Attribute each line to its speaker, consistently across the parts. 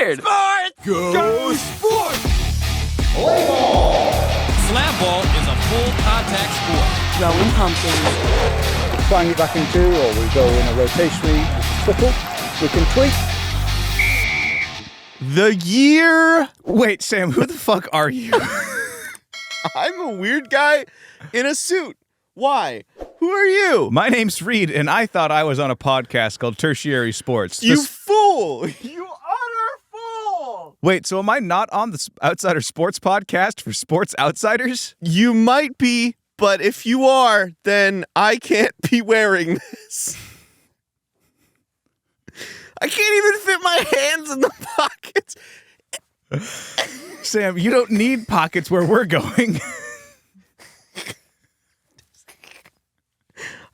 Speaker 1: weird.
Speaker 2: Sports!
Speaker 3: Go Sports!
Speaker 4: Play ball!
Speaker 5: Slam ball is a full contact sport.
Speaker 1: Throwing pumpkins.
Speaker 6: Trying it back in two, or we go in a rotationary triple. We can tweak.
Speaker 2: The year...
Speaker 3: Wait, Sam, who the fuck are you?
Speaker 2: I'm a weird guy in a suit. Why? Who are you?
Speaker 3: My name's Reed, and I thought I was on a podcast called Tertiary Sports.
Speaker 2: You fool! You utter fool!
Speaker 3: Wait, so am I not on the Outsider Sports podcast for sports outsiders?
Speaker 2: You might be, but if you are, then I can't be wearing this. I can't even fit my hands in the pockets.
Speaker 3: Sam, you don't need pockets where we're going.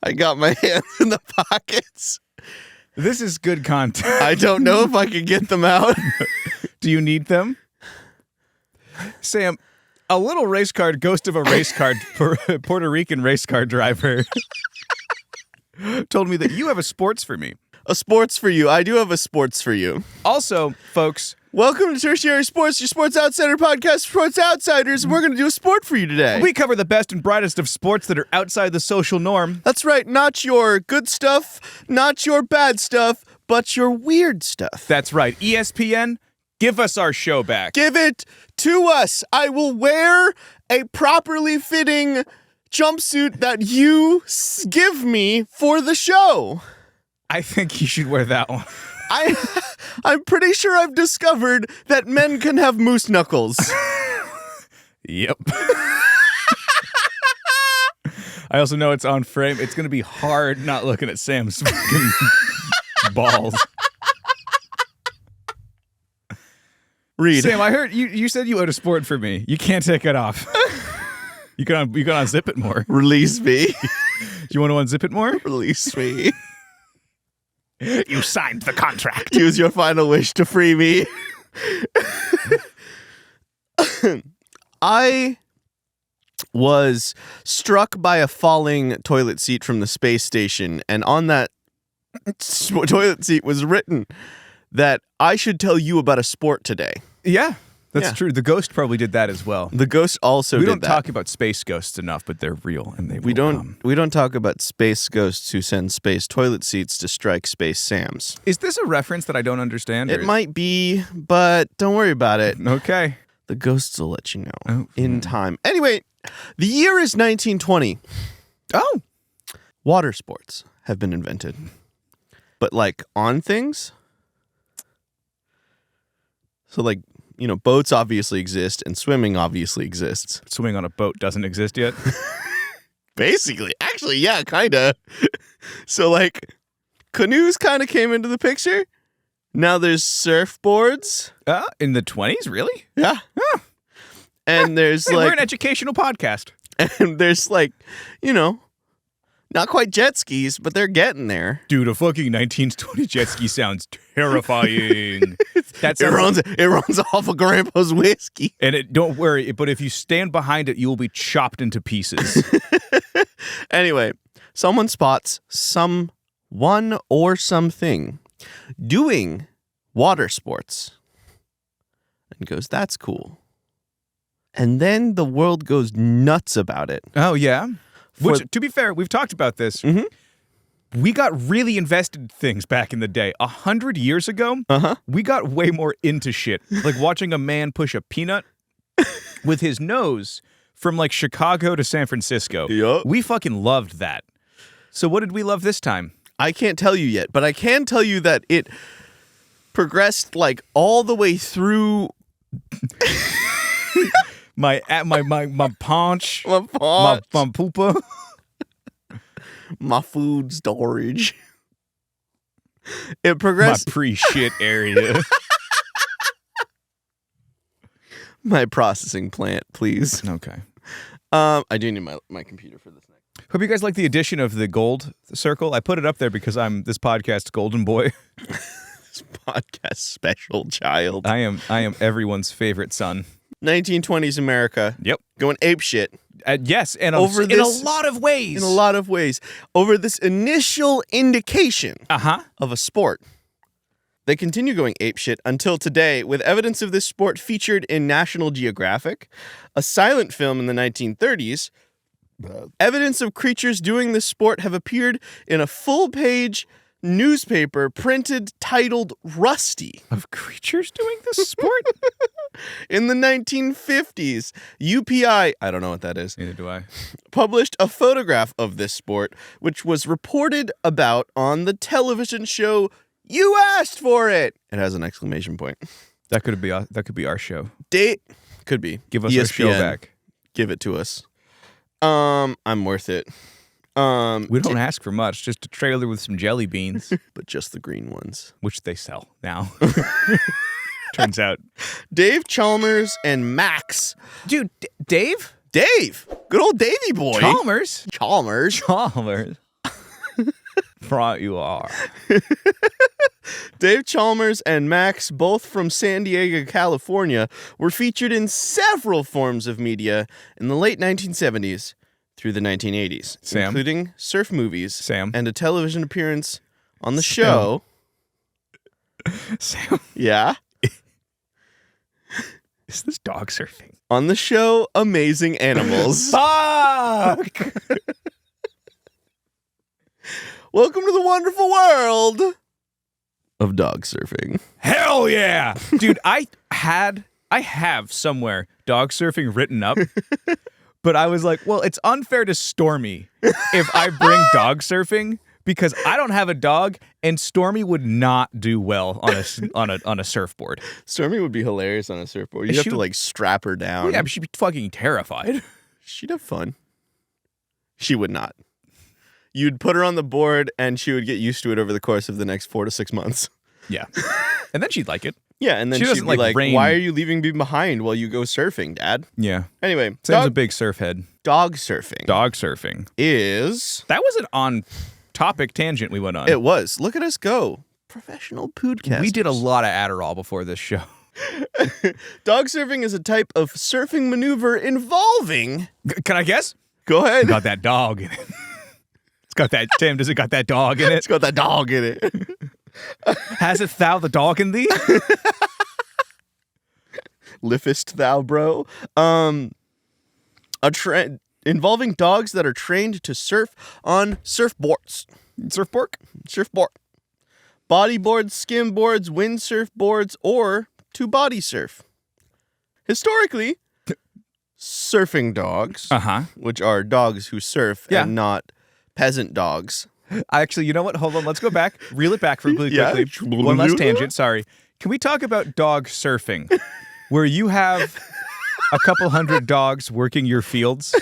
Speaker 2: I got my hands in the pockets.
Speaker 3: This is good content.
Speaker 2: I don't know if I can get them out.
Speaker 3: Do you need them? Sam, a little race car ghost of a race car Puerto Rican race car driver told me that you have a sports for me.
Speaker 2: A sports for you. I do have a sports for you.
Speaker 3: Also, folks,
Speaker 2: welcome to Tertiary Sports, your sports outsider podcast for sports outsiders. We're going to do a sport for you today.
Speaker 3: we cover the best and brightest of sports that are outside the social norm.
Speaker 2: That's right. Not your good stuff, not your bad stuff, but your weird stuff.
Speaker 3: That's right. ESPN, give us our show back.
Speaker 2: Give it to us. I will wear a properly fitting jumpsuit that you give me for the show.
Speaker 3: I think you should wear that one.
Speaker 2: I'm pretty sure I've discovered that men can have moose knuckles.
Speaker 3: Yep. I also know it's on frame. It's going to be hard not looking at Sam's fucking balls.
Speaker 2: Reed.
Speaker 3: Sam, I heard you said you owed a sport for me. You can't take it off. You can unzip it more.
Speaker 2: Release me.
Speaker 3: Do you want to unzip it more?
Speaker 2: Release me.
Speaker 3: You signed the contract.
Speaker 2: Use your final wish to free me. I was struck by a falling toilet seat from the space station, and on that toilet seat was written that I should tell you about a sport today.
Speaker 3: Yeah, that's
Speaker 2: Yeah.
Speaker 3: true. The ghost probably did that as well.
Speaker 2: The ghost also
Speaker 3: We
Speaker 2: did
Speaker 3: don't
Speaker 2: that.
Speaker 3: talk about space ghosts enough, but they're real and they
Speaker 2: We
Speaker 3: will
Speaker 2: don't.
Speaker 3: come.
Speaker 2: We don't talk about space ghosts who send space toilet seats to strike space Sams.
Speaker 3: Is this a reference that I don't understand?
Speaker 2: It might be, but don't worry about it.
Speaker 3: Okay.
Speaker 2: The ghosts will let you know
Speaker 3: Oh,
Speaker 2: in time. Anyway, the year is 1920.
Speaker 3: Oh.
Speaker 2: Water sports have been invented, but like on things. So like, you know, boats obviously exist and swimming obviously exists.
Speaker 3: Swimming on a boat doesn't exist yet.
Speaker 2: Basically, actually, yeah, kind of. So like canoes kind of came into the picture. Now there's surfboards.
Speaker 3: In the 20s, really?
Speaker 2: Yeah. And there's
Speaker 3: Hey, we're
Speaker 2: like
Speaker 3: an educational podcast.
Speaker 2: and there's like, you know, not quite jet skis, but they're getting there.
Speaker 3: Dude, a fucking 1920 jet ski sounds terrifying. That's
Speaker 2: It runs off of Grandpa's whiskey.
Speaker 3: And don't worry, but if you stand behind it, you will be chopped into pieces.
Speaker 2: Anyway, someone spots someone or something doing water sports and goes, "That's cool." And then the world goes nuts about it.
Speaker 3: Oh, yeah?
Speaker 2: For-
Speaker 3: Which, to be fair, we've talked about this.
Speaker 2: Mhm.
Speaker 3: We got really invested in things back in the day. 100 years ago, we got way more into shit. Like watching a man push a peanut with his nose from like Chicago to San Francisco.
Speaker 2: Yup.
Speaker 3: We fucking loved that. So what did we love this time?
Speaker 2: I can't tell you yet, but I can tell you that it progressed like all the way through
Speaker 3: My paunch,
Speaker 2: my pot,
Speaker 3: my poopa.
Speaker 2: my food storage. It
Speaker 3: My
Speaker 2: progressed
Speaker 3: pre-shit area.
Speaker 2: my processing plant, please.
Speaker 3: Okay.
Speaker 2: I do need my computer for this next.
Speaker 3: Hope you guys like the addition of the gold circle. I put it up there because I'm this podcast's golden boy.
Speaker 2: This podcast special child.
Speaker 3: I am everyone's favorite son.
Speaker 2: 1920s America.
Speaker 3: Yep.
Speaker 2: Going ape shit.
Speaker 3: Yes, and
Speaker 2: Over
Speaker 3: in
Speaker 2: this-
Speaker 3: a lot of ways.
Speaker 2: In a lot of ways. Over this initial indication
Speaker 3: Uh-huh.
Speaker 2: of a sport They continue going apeshit until today, with evidence of this sport featured in National Geographic, a silent film in the 1930s. Evidence of creatures doing this sport have appeared in a full-page newspaper printed titled Rusty.
Speaker 3: Of creatures doing this sport?
Speaker 2: In the 1950s, UPI, I don't know what that is,
Speaker 3: Neither do I.
Speaker 2: published a photograph of this sport, which was reported about on the television show You Asked For It. It has an exclamation point.
Speaker 3: That could be our show.
Speaker 2: Date could be.
Speaker 3: Give us our show
Speaker 2: ESPN.
Speaker 3: back.
Speaker 2: Give it to us. I'm worth it.
Speaker 3: We don't ask for much, just a trailer with some jelly beans,
Speaker 2: But just the green ones.
Speaker 3: which they sell now. Turns out.
Speaker 2: Dave Chalmers and Max.
Speaker 3: Dude, Dave?
Speaker 2: Dave! Good old Davey boy.
Speaker 3: Chalmers?
Speaker 2: Chalmers.
Speaker 3: Chalmers. Right you are.
Speaker 2: Dave Chalmers and Max, both from San Diego, California, were featured in several forms of media in the late 1970s through the 1980s,
Speaker 3: Sam?
Speaker 2: including surf movies
Speaker 3: Sam?
Speaker 2: and a television appearance on the show.
Speaker 3: Sam,
Speaker 2: Yeah.
Speaker 3: is this dog surfing?
Speaker 2: On the show Amazing Animals.
Speaker 3: Fuck!
Speaker 2: Welcome to the wonderful world of dog surfing.
Speaker 3: Hell yeah! Dude, I have somewhere dog surfing written up, but I was like, well, it's unfair to Stormy if I bring dog surfing because I don't have a dog and Stormy would not do well on a surfboard.
Speaker 2: Stormy would be hilarious on a surfboard. You'd have to like strap her down.
Speaker 3: Yeah, but she'd be fucking terrified.
Speaker 2: She'd have fun. She would not. You'd put her on the board and she would get used to it over the course of the next 4 to 6 months.
Speaker 3: Yeah. And then she'd like it.
Speaker 2: Yeah, and then
Speaker 3: She
Speaker 2: she'd
Speaker 3: doesn't
Speaker 2: be
Speaker 3: like
Speaker 2: like,
Speaker 3: rain.
Speaker 2: why are you leaving me behind while you go surfing, Dad?
Speaker 3: Yeah.
Speaker 2: Anyway,
Speaker 3: Sam's a big surf head.
Speaker 2: dog surfing
Speaker 3: Dog surfing.
Speaker 2: is...
Speaker 3: That was an on-topic tangent we went on.
Speaker 2: It was. Look at us go. Professional podcast.
Speaker 3: We did a lot of Adderall before this show.
Speaker 2: Dog surfing is a type of surfing maneuver involving...
Speaker 3: Can I guess?
Speaker 2: Go ahead.
Speaker 3: Got that dog in it. It's got that, Tim, does it got that dog in it?
Speaker 2: It's got that dog in it.
Speaker 3: Has it thou the dog in thee?
Speaker 2: Liftest thou, bro? Involving dogs that are trained to surf on surfboards.
Speaker 3: Surfboard?
Speaker 2: Surfboard. Bodyboards, skimboards, windsurf boards, or to body surf. Historically, surfing dogs,
Speaker 3: Uh-huh.
Speaker 2: which are dogs who surf
Speaker 3: Yeah.
Speaker 2: and not peasant dogs.
Speaker 3: Actually, you know what? Hold on. Let's go back. Reel it back really
Speaker 2: Yeah.
Speaker 3: quickly. One last tangent. Sorry. Can we talk about dog surfing, where you have a couple hundred dogs working your fields,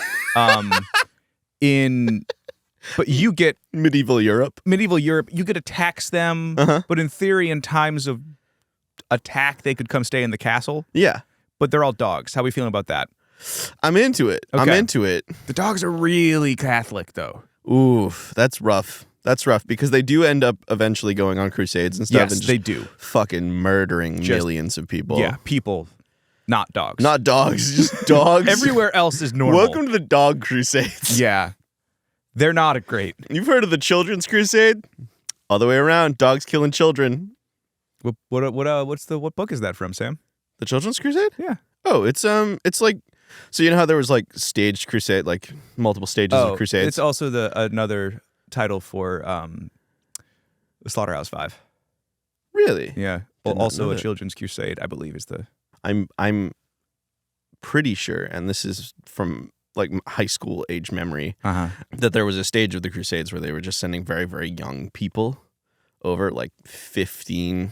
Speaker 3: but you get
Speaker 2: Medieval Europe.
Speaker 3: medieval Europe. You get to tax them, but in theory, in times of attack, they could come stay in the castle.
Speaker 2: Yeah.
Speaker 3: But they're all dogs. How are we feeling about that?
Speaker 2: I'm into it. I'm
Speaker 3: Okay.
Speaker 2: into it.
Speaker 3: The dogs are really Catholic, though.
Speaker 2: Oof, that's rough. That's rough because they do end up eventually going on crusades and stuff
Speaker 3: Yes,
Speaker 2: and just
Speaker 3: they do.
Speaker 2: fucking murdering
Speaker 3: Just-
Speaker 2: millions of people.
Speaker 3: Yeah, people, not dogs.
Speaker 2: Not dogs, just dogs.
Speaker 3: Everywhere else is normal.
Speaker 2: Welcome to the dog crusades.
Speaker 3: Yeah, they're not great.
Speaker 2: You've heard of the children's crusade? All the way around, dogs killing children.
Speaker 3: What book is that from, Sam?
Speaker 2: The children's crusade?
Speaker 3: Yeah.
Speaker 2: Oh, it's like, so you know how there was like staged crusade, like multiple stages of crusades?
Speaker 3: It's also another title for the Slaughterhouse-Five.
Speaker 2: Really?
Speaker 3: Yeah.
Speaker 2: Did not
Speaker 3: Also
Speaker 2: know
Speaker 3: a
Speaker 2: that.
Speaker 3: children's crusade, I believe, is the.
Speaker 2: I'm pretty sure, and this is from like high school age memory, that there was a stage of the crusades where they were just sending very, very young people over, like 15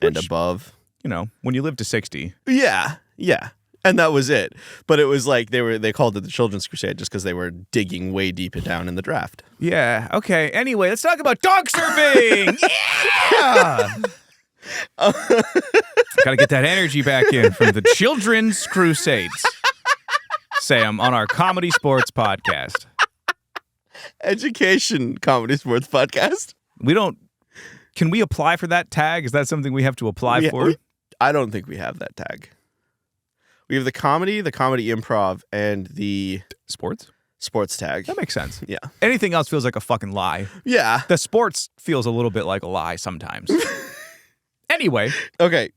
Speaker 2: and
Speaker 3: Which-
Speaker 2: above.
Speaker 3: You know, when you live to 60.
Speaker 2: Yeah, yeah. And that was it. But it was like they called it the Children's Crusade just because they were digging way deep down in the draft.
Speaker 3: Yeah. Okay. Anyway, let's talk about dog surfing. Yeah. Gotta get that energy back in from the Children's Crusades. Sam, on our Comedy Sports podcast.
Speaker 2: Education Comedy Sports Podcast.
Speaker 3: Can we apply for that tag? Is that something we have to apply for?
Speaker 2: I don't think we have that tag. We have the comedy improv, and the
Speaker 3: Sports?
Speaker 2: sports tag.
Speaker 3: That makes sense.
Speaker 2: Yeah.
Speaker 3: Anything else feels like a fucking lie.
Speaker 2: Yeah.
Speaker 3: The sports feels a little bit like a lie sometimes. Anyway.
Speaker 2: Okay.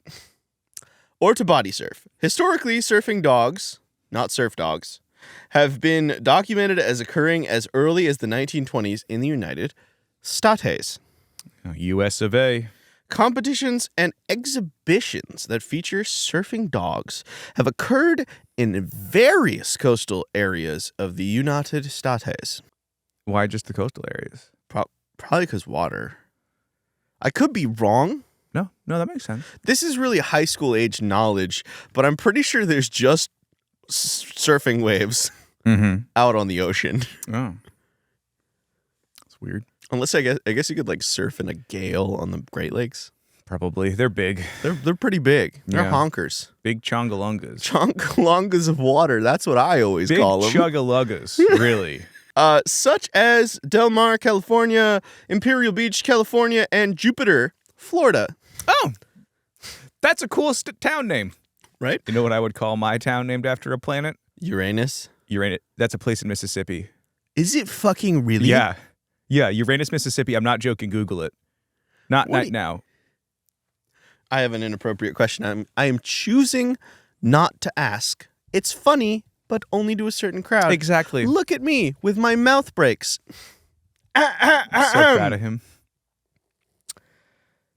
Speaker 2: Or to body surf. Historically, surfing dogs, not surf dogs, have been documented as occurring as early as the 1920s in the United States.
Speaker 3: US of A.
Speaker 2: Competitions and exhibitions that feature surfing dogs have occurred in various coastal areas of the United States.
Speaker 3: Why just the coastal areas?
Speaker 2: Probably because water. I could be wrong.
Speaker 3: No, that makes sense.
Speaker 2: This is really high school age knowledge, but I'm pretty sure there's just surfing waves out on the ocean.
Speaker 3: Oh. That's weird.
Speaker 2: Unless I guess you could like surf in a gale on the Great Lakes.
Speaker 3: Probably. They're big.
Speaker 2: They're pretty big. They're
Speaker 3: Yeah.
Speaker 2: honkers.
Speaker 3: Big chongalungas.
Speaker 2: Chongalongas of water. That's what I always
Speaker 3: Big
Speaker 2: call them.
Speaker 3: chuggaluggas, really.
Speaker 2: Such as Del Mar, California, Imperial Beach, California, and Jupiter, Florida.
Speaker 3: Oh, that's a cool town name.
Speaker 2: Right?
Speaker 3: You know what I would call my town named after a planet?
Speaker 2: Uranus.
Speaker 3: Uranus. That's a place in Mississippi.
Speaker 2: Is it fucking really?
Speaker 3: Yeah. Yeah, Uranus, Mississippi. I'm not joking. Google it. Not now.
Speaker 2: I have an inappropriate question. I am choosing not to ask. It's funny, but only to a certain crowd.
Speaker 3: Exactly.
Speaker 2: Look at me with my mouth breaks.
Speaker 3: I'm so proud of him.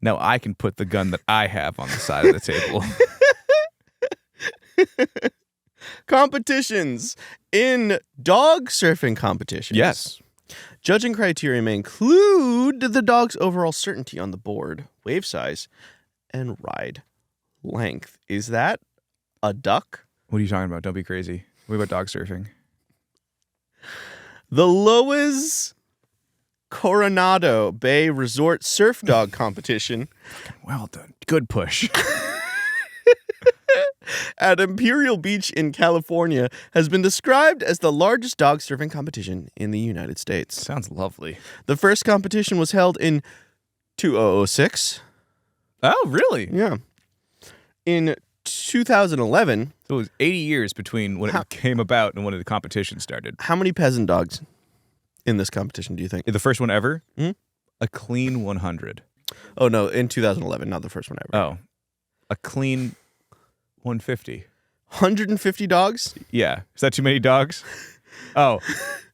Speaker 3: Now I can put the gun that I have on the side of the table.
Speaker 2: Competitions in dog surfing competitions.
Speaker 3: Yes.
Speaker 2: Judging criteria may include the dog's overall certainty on the board, wave size, and ride length. Is that a duck?
Speaker 3: What are you talking about? Don't be crazy. What about dog surfing?
Speaker 2: The Loas Coronado Bay Resort Surf Dog Competition
Speaker 3: Well done. Good push.
Speaker 2: at Imperial Beach in California has been described as the largest dog surfing competition in the United States.
Speaker 3: Sounds lovely.
Speaker 2: The first competition was held in 2006.
Speaker 3: Oh, really?
Speaker 2: Yeah. In 2011,
Speaker 3: So it was 80 years between when it came about and when the competition started.
Speaker 2: how many peasant dogs in this competition do you think?
Speaker 3: The first one ever?
Speaker 2: Mhm.
Speaker 3: A clean 100.
Speaker 2: Oh, no, in 2011, not the first one ever.
Speaker 3: Oh. A clean 150.
Speaker 2: 150 dogs?
Speaker 3: Yeah. Is that too many dogs? Oh.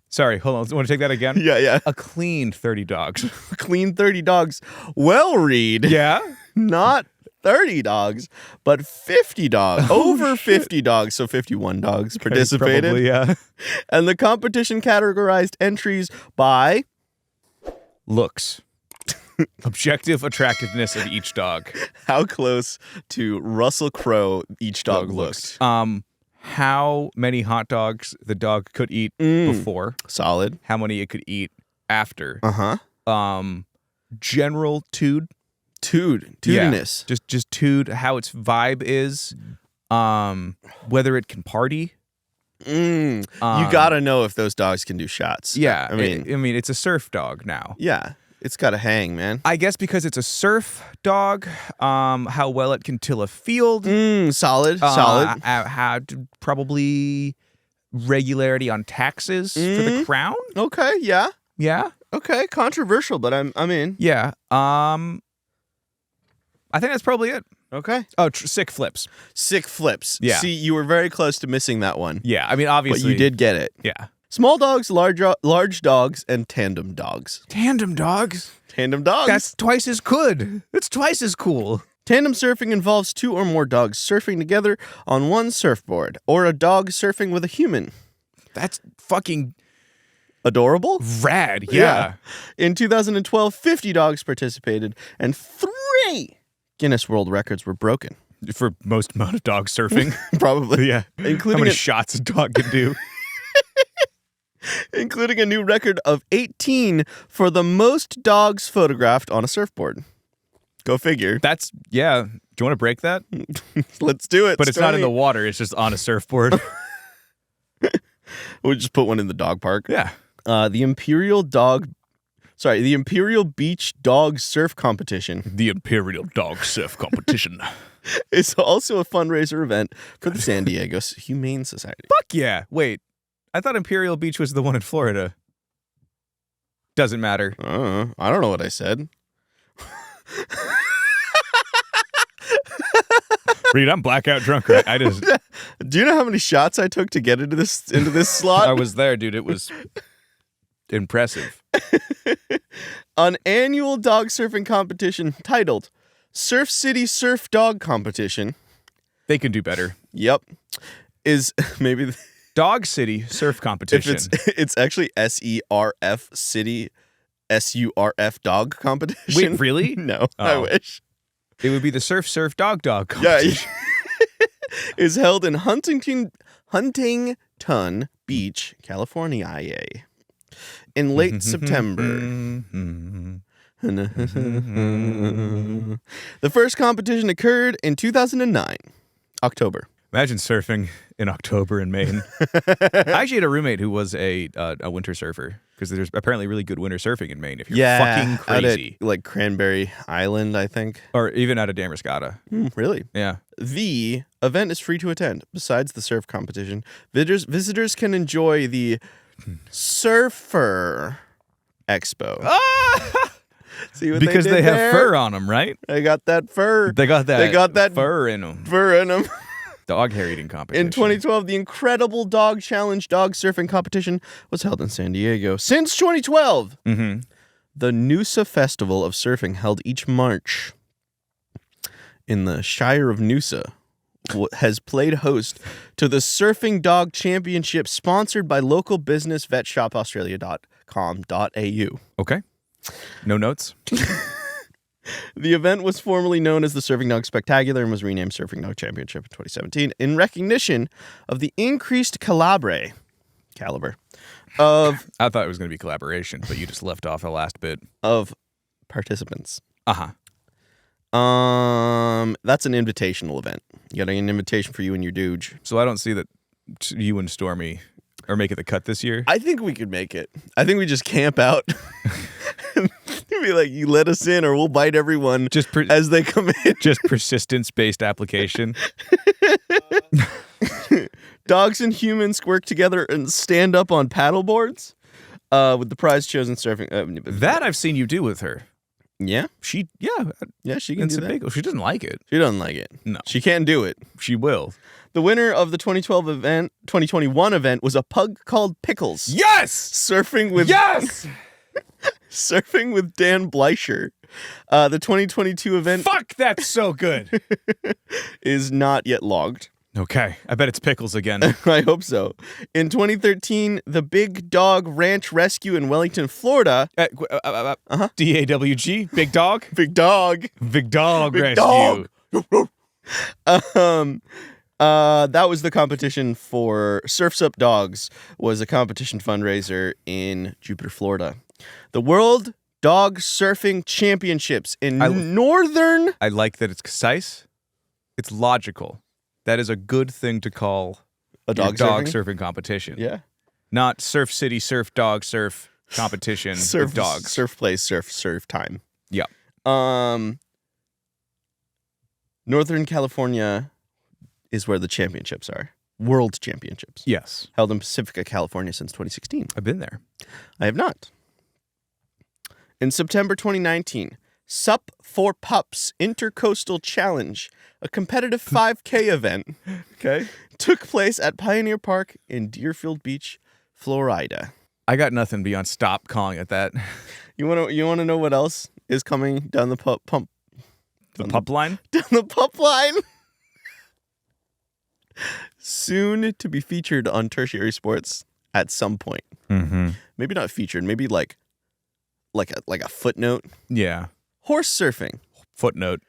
Speaker 3: Sorry. Hold on. Want to take that again?
Speaker 2: Yeah.
Speaker 3: A clean 30 dogs.
Speaker 2: Clean 30 dogs. Well, Reed.
Speaker 3: Yeah?
Speaker 2: Not 30 dogs, but 50 dogs. Over 50 dogs, so 51 dogs participated.
Speaker 3: Probably, yeah.
Speaker 2: And the competition categorized entries by
Speaker 3: Looks. Objective attractiveness of each dog.
Speaker 2: how close to Russell Crowe each dog looked.
Speaker 3: How many hot dogs the dog could eat before.
Speaker 2: Solid.
Speaker 3: How many it could eat after.
Speaker 2: Uh-huh.
Speaker 3: General tude.
Speaker 2: Tudiness.
Speaker 3: Yeah. Just tude, how its vibe is. Whether it can party.
Speaker 2: You gotta know if those dogs can do shots.
Speaker 3: Yeah.
Speaker 2: I mean,
Speaker 3: it's a surf dog now.
Speaker 2: yeah, it's gotta hang, man.
Speaker 3: I guess because it's a surf dog, how well it can till a field.
Speaker 2: Solid.
Speaker 3: How probably regularity on taxes for the crown.
Speaker 2: Okay, yeah.
Speaker 3: Yeah.
Speaker 2: Okay, controversial, but I'm in.
Speaker 3: Yeah. I think that's probably it.
Speaker 2: Okay.
Speaker 3: Oh, sick flips.
Speaker 2: Sick flips.
Speaker 3: Yeah.
Speaker 2: See, you were very close to missing that one.
Speaker 3: Yeah. I mean, obviously.
Speaker 2: But you did get it.
Speaker 3: Yeah.
Speaker 2: Small dogs, large dogs, and tandem dogs.
Speaker 3: Tandem dogs.
Speaker 2: Tandem dogs.
Speaker 3: That's twice as good. It's twice as cool.
Speaker 2: Tandem surfing involves two or more dogs surfing together on one surfboard, or a dog surfing with a human.
Speaker 3: That's fucking
Speaker 2: Adorable?
Speaker 3: rad. Yeah.
Speaker 2: In 2012, 50 dogs participated, and 3 Guinness World Records were broken.
Speaker 3: For most amount of dog surfing.
Speaker 2: Probably.
Speaker 3: Yeah.
Speaker 2: Including
Speaker 3: How many
Speaker 2: a-
Speaker 3: shots a dog can do.
Speaker 2: Including a new record of 18 for the most dogs photographed on a surfboard. Go figure.
Speaker 3: That's, yeah. Do you want to break that?
Speaker 2: Let's do it.
Speaker 3: But it's not in the
Speaker 2: Stoney.
Speaker 3: water. It's just on a surfboard.
Speaker 2: We'll just put one in the dog park.
Speaker 3: Yeah.
Speaker 2: The Imperial Beach Dog Surf Competition
Speaker 3: The Imperial Dog Surf Competition.
Speaker 2: is also a fundraiser event for the San Diego Humane Society.
Speaker 3: Fuck yeah. Wait. I thought Imperial Beach was the one in Florida. Doesn't matter.
Speaker 2: I don't know what I said.
Speaker 3: Reed, I'm blackout drunk. Right? I just
Speaker 2: Do you know how many shots I took to get into this slot?
Speaker 3: I was there, dude. It was impressive.
Speaker 2: An annual dog surfing competition titled Surf City Surf Dog Competition.
Speaker 3: They can do better.
Speaker 2: Yep. Is maybe
Speaker 3: Dog City Surf Competition.
Speaker 2: it's actually SERF City SURF Dog Competition.
Speaker 3: Wait, really?
Speaker 2: No, I
Speaker 3: Oh.
Speaker 2: wish.
Speaker 3: It would be the Surf Dog
Speaker 2: Yeah,
Speaker 3: Competition.
Speaker 2: is held in Huntington Beach, California, IA, in late September. The first competition occurred in 2009, October.
Speaker 3: Imagine surfing in October in Maine. I actually had a roommate who was a winter surfer because there's apparently really good winter surfing in Maine if you're fucking crazy.
Speaker 2: Out at, like Cranberry Island, I think.
Speaker 3: Or even out of Damariscotta.
Speaker 2: Really?
Speaker 3: Yeah.
Speaker 2: The event is free to attend. Besides the surf competition, visitors can enjoy the Surfer Expo. See what
Speaker 3: Because
Speaker 2: they
Speaker 3: they
Speaker 2: did
Speaker 3: have
Speaker 2: there?
Speaker 3: fur on them, right?
Speaker 2: They got that fur.
Speaker 3: They got that
Speaker 2: fur
Speaker 3: fur in them.
Speaker 2: in them.
Speaker 3: Dog hair eating competition.
Speaker 2: In 2012, the Incredible Dog Challenge dog surfing competition was held in San Diego. Since 2012, the Noosa Festival of Surfing, held each March in the Shire of Noosa, has played host to the Surfing Dog Championship, sponsored by local business vetshopaustralia.com.au.
Speaker 3: Okay. No notes?
Speaker 2: The event was formerly known as the Surfing Dog Spectacular and was renamed Surfing Dog Championship in 2017 in recognition of the increased caliber of
Speaker 3: I thought it was going to be collaboration, but you just left off the last bit.
Speaker 2: of participants.
Speaker 3: Uh-huh.
Speaker 2: That's an invitational event. You got an invitation for you and your dude.
Speaker 3: So I don't see that you and Stormy are making the cut this year.
Speaker 2: I think we could make it. I think we just camp out. Be like, you let us in or we'll bite everyone as they come in.
Speaker 3: Just persistence-based application.
Speaker 2: Dogs and humans work together and stand up on paddleboards with the prize chosen surfing.
Speaker 3: That I've seen you do with her.
Speaker 2: Yeah?
Speaker 3: She
Speaker 2: She can
Speaker 3: it's
Speaker 2: do
Speaker 3: a
Speaker 2: that.
Speaker 3: big. She doesn't like it.
Speaker 2: She doesn't like it.
Speaker 3: No.
Speaker 2: She can't do it.
Speaker 3: She will.
Speaker 2: The winner of the 2021 event was a pug called Pickles.
Speaker 3: Yes.
Speaker 2: Surfing with surfing with Dan Bleicher. The 2022 event
Speaker 3: Fuck, that's so good.
Speaker 2: is not yet logged.
Speaker 3: Okay, I bet it's Pickles again.
Speaker 2: I hope so. In 2013, the Big Dog Ranch Rescue in Wellington, Florida.
Speaker 3: DAWG, Big Dog,
Speaker 2: Big Dog.
Speaker 3: Big Dog
Speaker 2: Big
Speaker 3: Rescue.
Speaker 2: Dog. That was the competition for Surf's Up Dogs, was a competition fundraiser in Jupiter, Florida. The World Dog Surfing Championships in Northern.
Speaker 3: I like that it's concise. It's logical. That is a good thing to call
Speaker 2: A dog
Speaker 3: surfing competition.
Speaker 2: Yeah.
Speaker 3: Not Surf City Surf Dog Surf competition
Speaker 2: Surf
Speaker 3: with dogs.
Speaker 2: Surf place, surf time.
Speaker 3: Yeah.
Speaker 2: Northern California is where the championships are. World Championships.
Speaker 3: Yes.
Speaker 2: Held in Pacifica, California since 2016.
Speaker 3: I've been there.
Speaker 2: I have not. In September 2019, Sup for Pups Intercoastal Challenge, a competitive 5K event, took place at Pioneer Park in Deerfield Beach, Florida.
Speaker 3: I got nothing beyond stop calling it that.
Speaker 2: You want to know what else is coming down the pup
Speaker 3: line?
Speaker 2: Down the pup line. Soon to be featured on Tertiary Sports at some point.
Speaker 3: Mm-hmm.
Speaker 2: Maybe not featured. Maybe like a footnote.
Speaker 3: Yeah.
Speaker 2: Horse surfing.
Speaker 3: Footnote.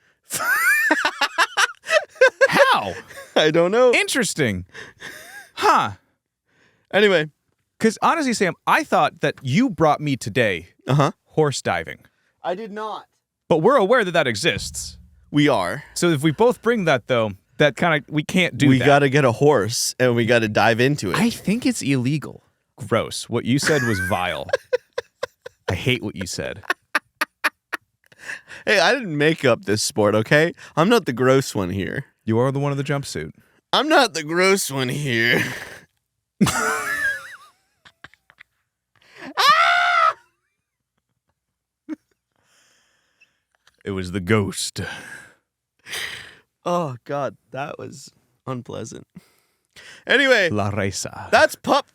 Speaker 3: How?
Speaker 2: I don't know.
Speaker 3: Interesting. Huh.
Speaker 2: Anyway.
Speaker 3: Because honestly, Sam, I thought that you brought me today horse diving.
Speaker 2: I did not.
Speaker 3: But we're aware that that exists.
Speaker 2: We are.
Speaker 3: So if we both bring that, though, that kind of, we can't do that.
Speaker 2: We got to get a horse and we got to dive into it.
Speaker 3: I think it's illegal. Gross. What you said was vile. I hate what you said.
Speaker 2: Hey, I didn't make up this sport, okay? I'm not the gross one here.
Speaker 3: You are the one in the jumpsuit.
Speaker 2: I'm not the gross one here.
Speaker 3: It was the ghost.
Speaker 2: Oh, God, that was unpleasant. Anyway,
Speaker 3: La Risa.
Speaker 2: that's pup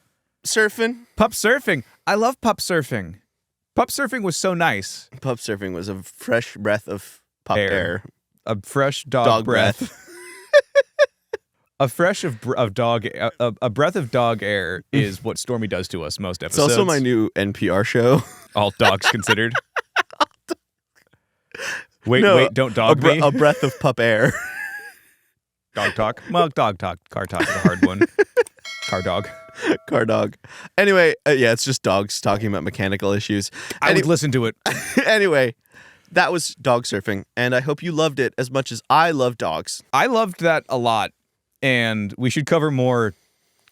Speaker 2: surfing.
Speaker 3: Pup surfing. I love pup surfing. Pup surfing was so nice.
Speaker 2: Pup surfing was a fresh breath of pup air.
Speaker 3: A fresh dog breath. A breath of dog air is what Stormy does to us most
Speaker 2: It's
Speaker 3: episodes.
Speaker 2: also my new NPR show.
Speaker 3: All dogs considered. Wait,
Speaker 2: No,
Speaker 3: don't dog me.
Speaker 2: A breath of pup air.
Speaker 3: Dog talk. Well, dog talk. Car talk is a hard one. Car dog.
Speaker 2: Car dog. Anyway, yeah, it's just dogs talking about mechanical issues.
Speaker 3: I would listen to it.
Speaker 2: Anyway, that was dog surfing, and I hope you loved it as much as I love dogs.
Speaker 3: I loved that a lot, and we should cover more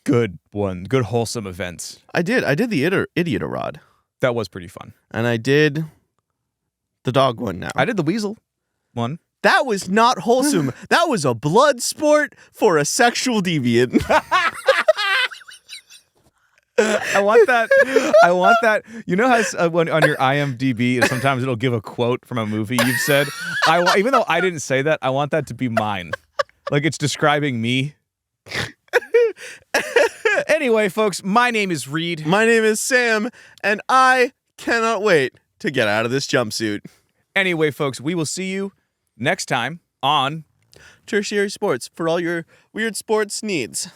Speaker 3: good wholesome events.
Speaker 2: I did the idiot-a-rod,
Speaker 3: That was pretty fun.
Speaker 2: and I did the dog one now.
Speaker 3: I did the weasel one.
Speaker 2: That was not wholesome. That was a blood sport for a sexual deviant.
Speaker 3: I want that. You know how when on your IMDb, sometimes it'll give a quote from a movie you've said? Even though I didn't say that, I want that to be mine. Like it's describing me. Anyway, folks, my name is Reed.
Speaker 2: My name is Sam, and I cannot wait to get out of this jumpsuit.
Speaker 3: Anyway, folks, we will see you next time on
Speaker 2: Tertiary Sports for all your weird sports needs.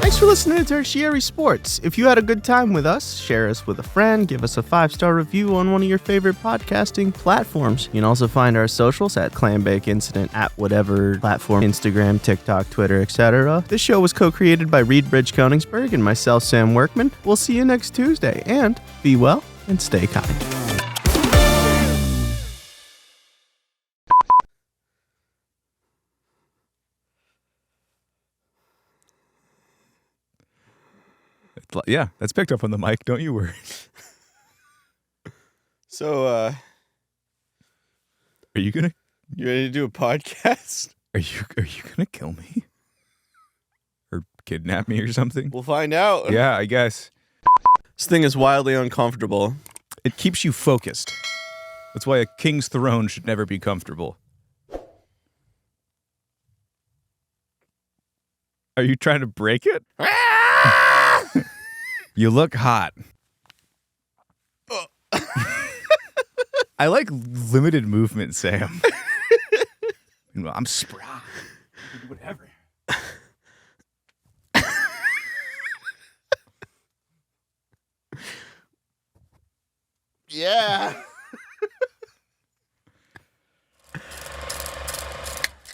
Speaker 2: Thanks for listening to Tertiary Sports. If you had a good time with us, share us with a friend, give us a 5-star review on one of your favorite podcasting platforms. You can also find our socials at Clambake Incident at whatever platform, Instagram, TikTok, Twitter, etc. This show was co-created by Reed Bridge-Koenigsberg and myself, Sam Workman. We'll see you next Tuesday, and be well and stay kind.
Speaker 3: Yeah, that's picked up on the mic. Don't you worry.
Speaker 2: So,
Speaker 3: Are you
Speaker 2: you ready to do a podcast?
Speaker 3: Are you gonna kill me? Or kidnap me or something?
Speaker 2: We'll find out.
Speaker 3: Yeah, I guess.
Speaker 2: This thing is wildly uncomfortable.
Speaker 3: It keeps you focused. That's why a king's throne should never be comfortable. Are you trying to break it? You look hot. I like limited movement, Sam. I'm spry. Whatever.
Speaker 2: Yeah.